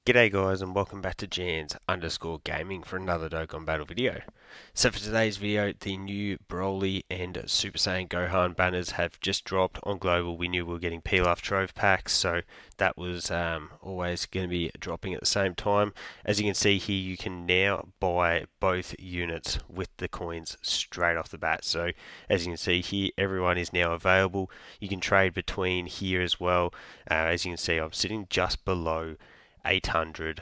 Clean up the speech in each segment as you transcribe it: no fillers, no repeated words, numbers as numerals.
G'day guys and welcome back to Jans_gaming for another Dokkan battle video. So for today's video, the new Broly and Super Saiyan Gohan banners have just dropped on global. We knew we were getting Pilaf Trove packs, so that was always going to be dropping at the same time. As you can see here, you can now buy both units with the coins straight off the bat. So as you can see here, everyone is now available. You can trade between here as well. As you can see, I'm sitting just below 800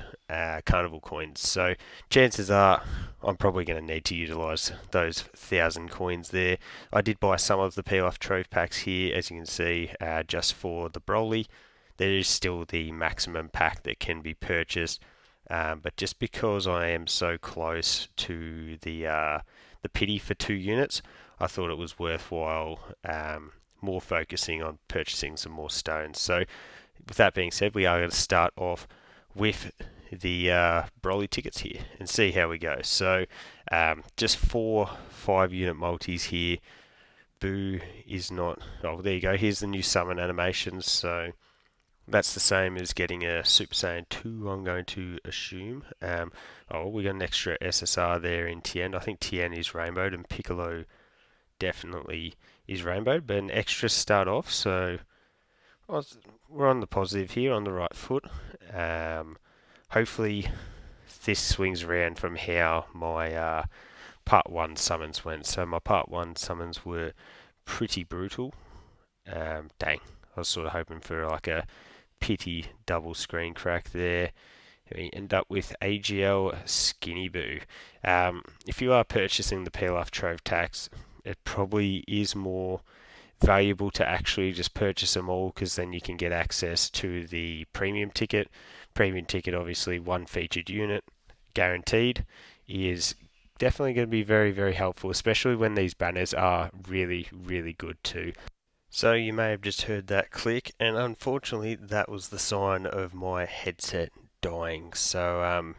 carnival coins, so chances are I'm probably going to need to utilize those 1,000 coins there. I did buy some of the Pilaf Trove packs here, as you can see, just for the Broly. There is still the maximum pack that can be purchased, but just because I am so close to the pity for 2 units, I thought it was worthwhile more focusing on purchasing some more stones. So with that being said, we are going to start off with the Broly tickets here and see how we go. So just 4 5-unit multis here. Boo is not... Oh, there you go. Here's the new summon animations. So that's the same as getting a Super Saiyan 2, I'm going to assume. Oh, we got an extra SSR there in Tien. I think Tien is rainbowed and Piccolo definitely is rainbowed, but an extra start off. So we're on the positive here, on the right foot. Hopefully this swings around from how my part 1 summons went. So my part 1 summons were pretty brutal. Dang, I was sort of hoping for like a pity double screen crack there. We end up with AGL Skinny Boo. If you are purchasing the Pilaf Trove tax, it probably is more valuable to actually just purchase them all, because then you can get access to the premium ticket. Premium ticket, obviously 1 featured unit guaranteed, is definitely going to be very, very helpful, especially when these banners are really, really good too. So you may have just heard that click, and unfortunately that was the sign of my headset dying. So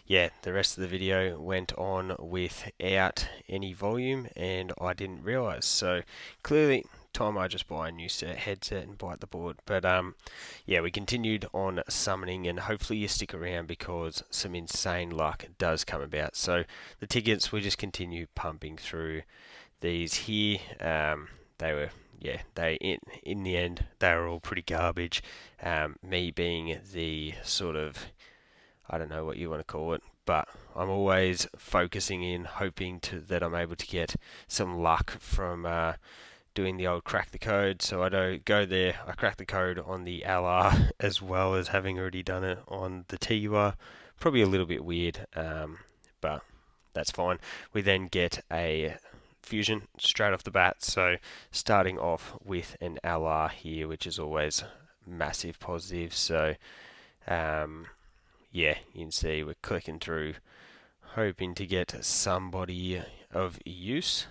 yeah, the rest of the video went on without any volume and I didn't realize. So clearly time I just buy a new headset and bite the board. But yeah, we continued on summoning, and hopefully you stick around because some insane luck does come about. So the tickets, we just continue pumping through these here. They were, yeah, in the end they were all pretty garbage. Me being the sort of, I don't know what you want to call it, but I'm always focusing in, hoping that I'm able to get some luck from doing the old crack the code. So I don't go there, I crack the code on the LR as well as having already done it on the TUR. Probably a little bit weird, but that's fine. We then get a fusion straight off the bat, so starting off with an LR here, which is always massive positive. So yeah, you can see we're clicking through, hoping to get somebody of use.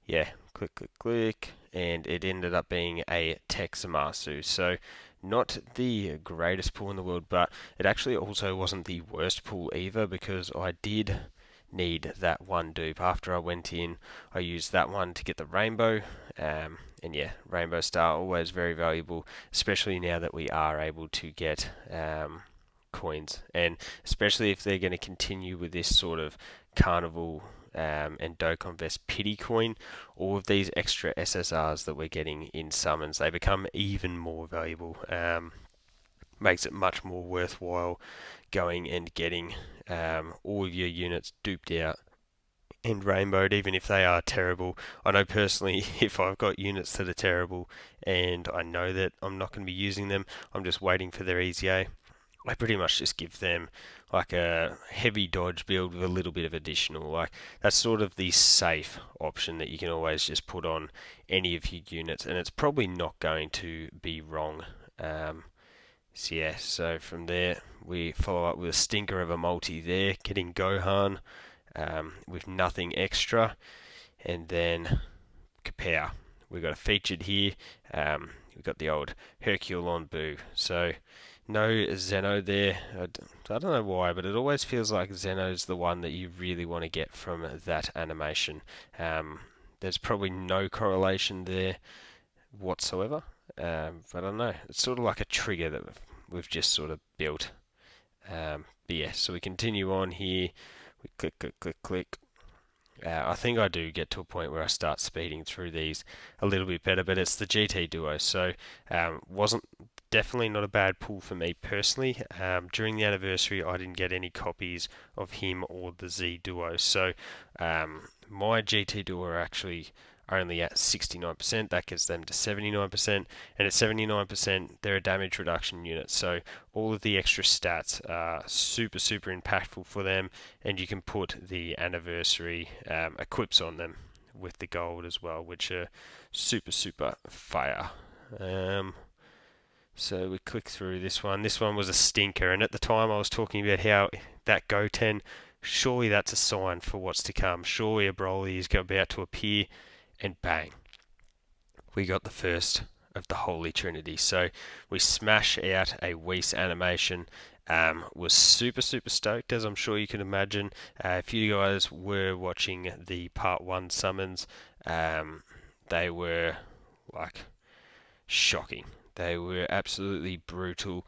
Yeah, click, click, click, and it ended up being a OMATSU. So not the greatest pull in the world, but it actually also wasn't the worst pull either, because I did need that 1 dupe. After I went in, I used that one to get the rainbow, and yeah, rainbow star, always very valuable, especially now that we are able to get coins, and especially if they're going to continue with this sort of carnival and Dokkan Vest pity coin. All of these extra SSRs that we're getting in summons, they become even more valuable. Makes it much more worthwhile going and getting all of your units duped out and rainbowed, even if they are terrible. I know personally, if I've got units that are terrible and I know that I'm not going to be using them, I'm just waiting for their EZA, I pretty much just give them like a heavy dodge build with a little bit of additional. Like, that's sort of the safe option that you can always just put on any of your units, and it's probably not going to be wrong. So yeah, so from there we follow up with a stinker of a multi there, getting Gohan with nothing extra, and then Kapow. We've got a featured here. We've got the old Hercule on Boo. So no Zeno there. I don't know why, but it always feels like Zeno's the one that you really want to get from that animation. There's probably no correlation there whatsoever, but I don't know. It's sort of like a trigger that we've just sort of built. But yeah, so we continue on here. We click, click, click, click. I think I do get to a point where I start speeding through these a little bit better, but it's the GT Duo, so wasn't definitely not a bad pull for me personally. During the anniversary, I didn't get any copies of him or the Z Duo, so my GT Duo are actually only at 69%. That gets them to 79%, and at 79%, they're a damage reduction unit, so all of the extra stats are super, super impactful for them, and you can put the anniversary equips on them with the gold as well, which are super, super fire. So we click through this one. This one was a stinker, and at the time I was talking about how that Goten, surely that's a sign for what's to come. Surely a Broly is about to appear, and bang, we got the first of the Holy Trinity. So we smash out a Whis animation. Was super, super stoked, as I'm sure you can imagine. If you guys were watching the Part 1 summons, they were like shocking. They were absolutely brutal.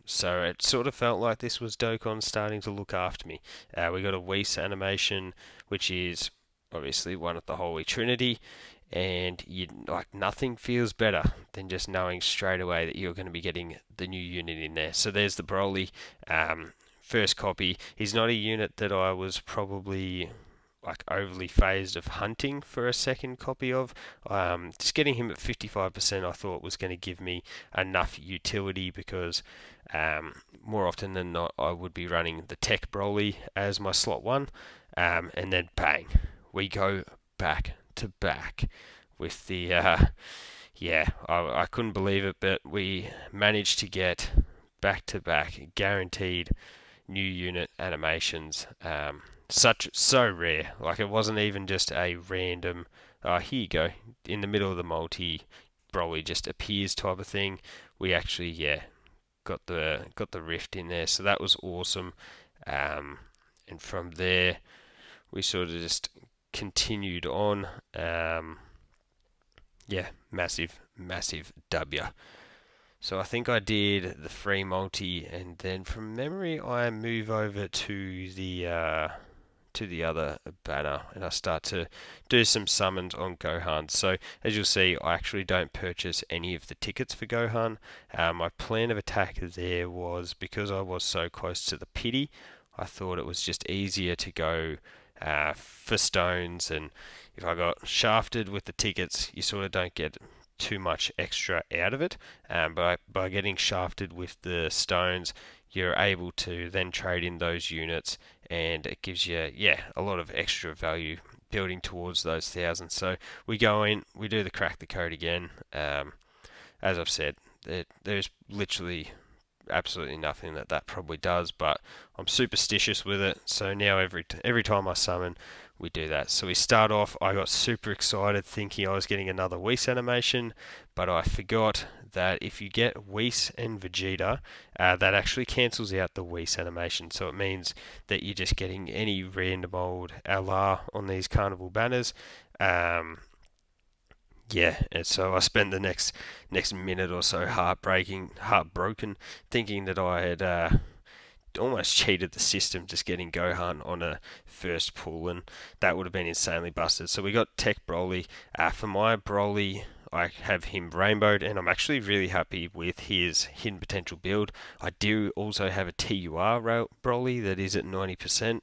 So it sort of felt like this was Dokkan starting to look after me. We got a Whis animation, which is obviously one of the Holy Trinity, and nothing feels better than just knowing straight away that you're going to be getting the new unit in there. So there's the Broly, first copy. He's not a unit that I was probably overly phased of hunting for a second copy of. Just getting him at 55% I thought was going to give me enough utility, because more often than not I would be running the Tech Broly as my slot 1, and then bang, we go back to back with the I couldn't believe it, but we managed to get back to back guaranteed new unit animations. So rare. Like, it wasn't even just a random here you go, in the middle of the multi, Broly just appears type of thing. We actually got the rift in there, so that was awesome. And from there we sort of just continued on. Massive W. So I think I did the free multi, and then from memory I move over to the other banner, and I start to do some summons on Gohan. So as you'll see, I actually don't purchase any of the tickets for Gohan. My plan of attack there was, because I was so close to the pity, I thought it was just easier to go for stones, and if I got shafted with the tickets, you sort of don't get too much extra out of it. By getting shafted with the stones, you're able to then trade in those units, and it gives you a lot of extra value building towards those thousands. So we go in, we do the crack the code again. As I've said, there's literally absolutely nothing that probably does, but I'm superstitious with it, so now every time I summon, we do that. So we start off, I got super excited thinking I was getting another Whis animation, but I forgot that if you get Whis and Vegeta, that actually cancels out the Whis animation, so it means that you're just getting any random old LR on these carnival banners. And so I spent the next minute or so heartbroken, thinking that I had almost cheated the system, just getting Gohan on a first pull, and that would have been insanely busted. So we got Tech Broly. For my Broly, I have him rainbowed, and I'm actually really happy with his hidden potential build. I do also have a TUR Broly that is at 90%,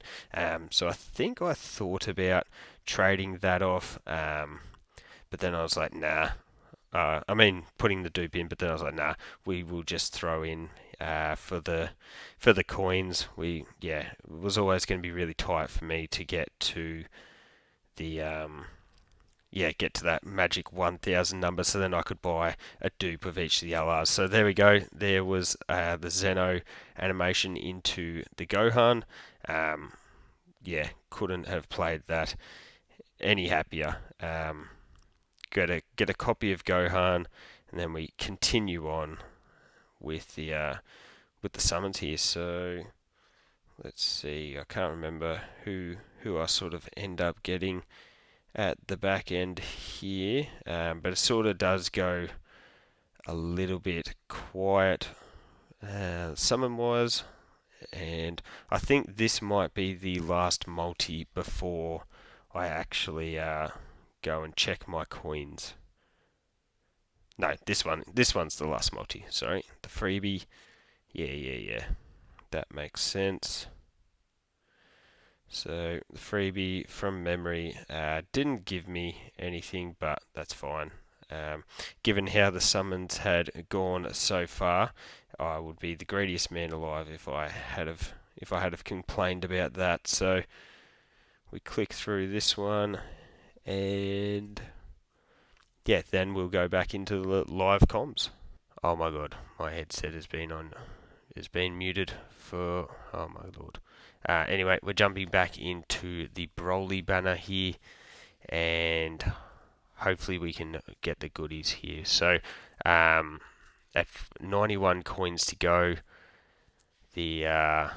so I think I thought about trading that off, but then I was like, nah. Putting the dupe in, but then I was like, nah, we will just throw in for the coins. It was always going to be really tight for me to get to the get to that magic 1000 number, so then I could buy a dupe of each of the LRs. So there we go. There was the Zeno animation into the Gohan. Couldn't have played that any happier. Get a copy of Gohan, and then we continue on with the summons here. So let's see, I can't remember who I sort of end up getting at the back end here, but it sort of does go a little bit quiet summon wise, and I think this might be the last multi before I actually go and check my coins. No, this one's the last multi. Sorry, the freebie. Yeah. That makes sense. So the freebie from memory didn't give me anything, but that's fine. Given how the summons had gone so far, I would be the greediest man alive if I had have complained about that. So we click through this one, and yeah, then we'll go back into the live comms. Oh my god, my headset has been muted for, oh my lord. Anyway, we're jumping back into the BROLY banner here, and hopefully we can get the goodies here. So at 91 coins to go, the yeah,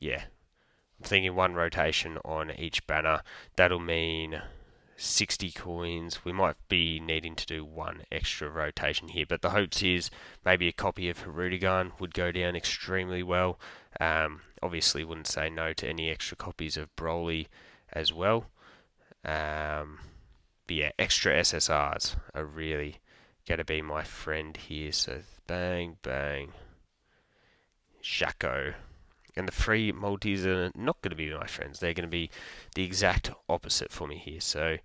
I'm thinking one rotation on each banner. That'll mean 60 coins. We might be needing to do one extra rotation here, but the hopes is maybe a copy of Hirudegarn would go down extremely well. Obviously wouldn't say no to any extra copies of BROLY as well. But yeah, extra SSRs are really going to be my friend here. So bang, bang, Shaco. And the free multis are not going to be my friends. They're going to be the exact opposite for me here. So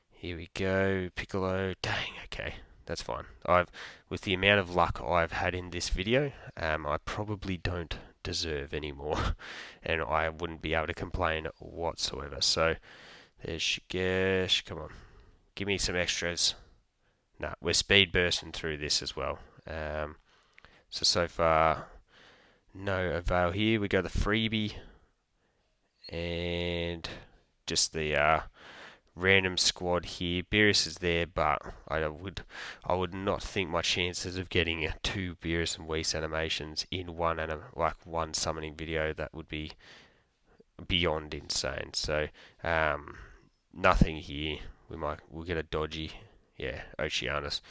here we go, Piccolo. Dang, okay, that's fine. With the amount of luck I've had in this video, I probably don't deserve any more, and I wouldn't be able to complain whatsoever. So there's Shigesh. Come on, give me some extras. Nah, we're speed bursting through this as well. So far, no avail here. We go the freebie, and just the random squad here. Beerus is there, but I would not think my chances of getting two Beerus and Whis animations in one summoning video, that would be beyond insane. So nothing here. We'll get a dodgy, yeah, Oceanus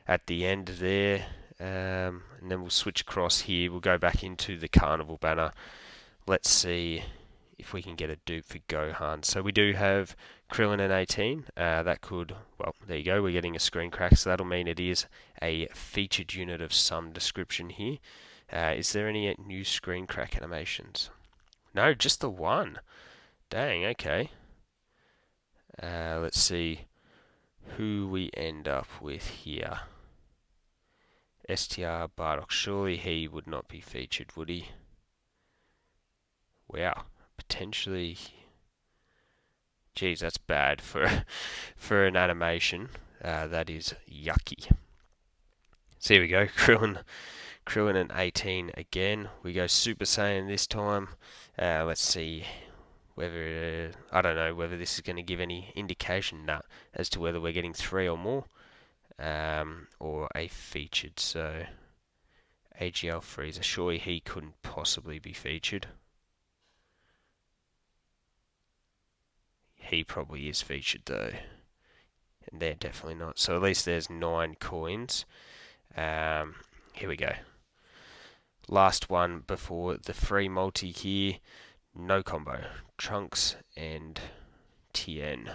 at the end there, and then we'll switch across here. We'll go back into the Carnival banner. Let's see if we can get a dupe for Gohan. So we do have Krillin and 18. That could, well, there you go. We're getting a screen crack, so that'll mean it is a featured unit of some description here. Is there any new screen crack animations? No, just the one. Dang, okay. Let's see who we end up with here. STR Bardock. Surely he would not be featured, would he? Wow. Potentially. Geez, that's bad for an animation. That is yucky. So here we go. Krillin and 18 again. We go Super Saiyan this time. Let's see whether I don't know whether this is going to give any indication as to whether we're getting 3 or more, or a featured. So AGL Freezer. Surely he couldn't possibly be featured. He probably is featured though, and they're definitely not. So at least there's 9 coins. Here we go. Last one before the free multi here. No combo. Trunks and Tien.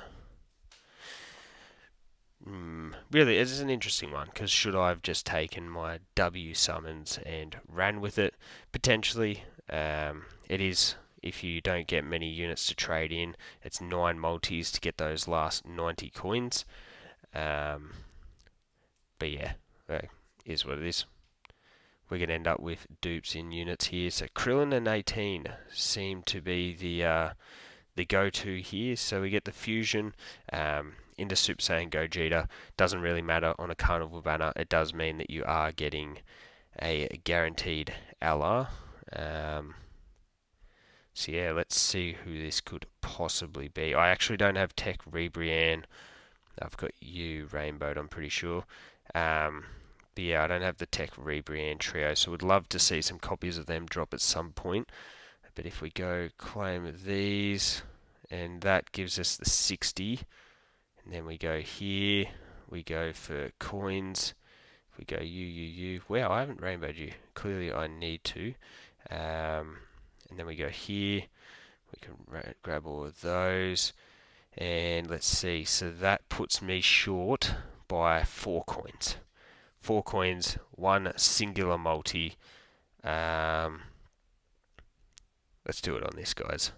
Really, it is an interesting one, because should I have just taken my W summons and ran with it? Potentially. It is, if you don't get many units to trade in, it's 9 multis to get those last 90 coins. But yeah, is what it is. We're going to end up with dupes in units here. So Krillin and 18 seem to be the go-to here. So we get the fusion into Super Saiyan Gogeta. Doesn't really matter on a Carnival banner. It does mean that you are getting a guaranteed LR. So yeah, let's see who this could possibly be. I actually don't have Tech Rebrian. I've got you Rainbowed, I'm pretty sure. But yeah, I don't have the Tech Rebrian trio, so would love to see some copies of them drop at some point. But if we go claim these, and that gives us the 60, and then we go here, we go for coins. If we go U. Wow, I haven't rainbowed you. Clearly I need to. And then we go here. We can grab all of those. And let's see. So that puts me short by 4 coins. 4 coins, one singular multi. Let's do it on this, guys,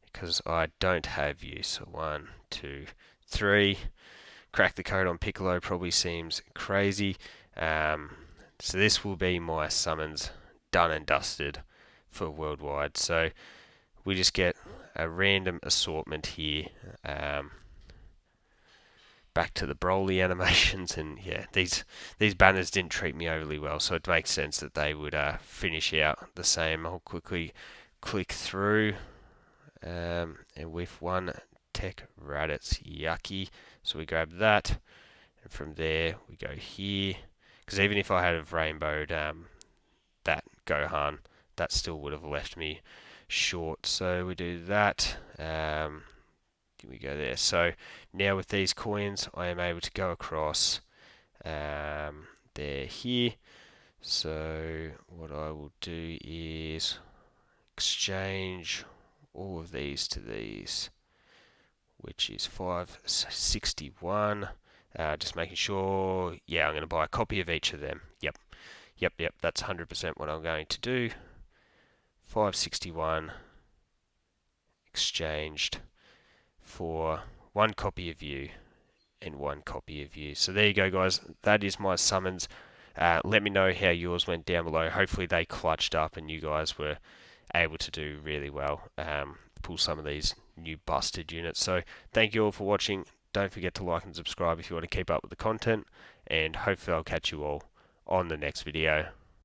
because I don't have you. So 1, 2, 3. Crack the code on Piccolo probably seems crazy. So this will be my summons done and dusted for worldwide. So we just get a random assortment here. Back to the BROLY animations, and yeah, these banners didn't treat me overly well, so it makes sense that they would finish out the same. I'll quickly click through, and with one tech Raditz, yucky. So we grab that, and from there we go here, because even if I had have rainbowed that Gohan, that still would have left me short. So we do that. We go there. So now with these coins, I am able to go across there here. So what I will do is exchange all of these to these, which is 561. Just making sure, yeah, I'm going to buy a copy of each of them. Yep, that's 100% what I'm going to do. 561 exchanged for 1 copy of you and 1 copy of you. So there you go, guys. That is my summons. Let me know how yours went down below. Hopefully they clutched up and you guys were able to do really well. Pull some of these new busted units. So thank you all for watching. Don't forget to like and subscribe if you want to keep up with the content. And hopefully I'll catch you all on the next video.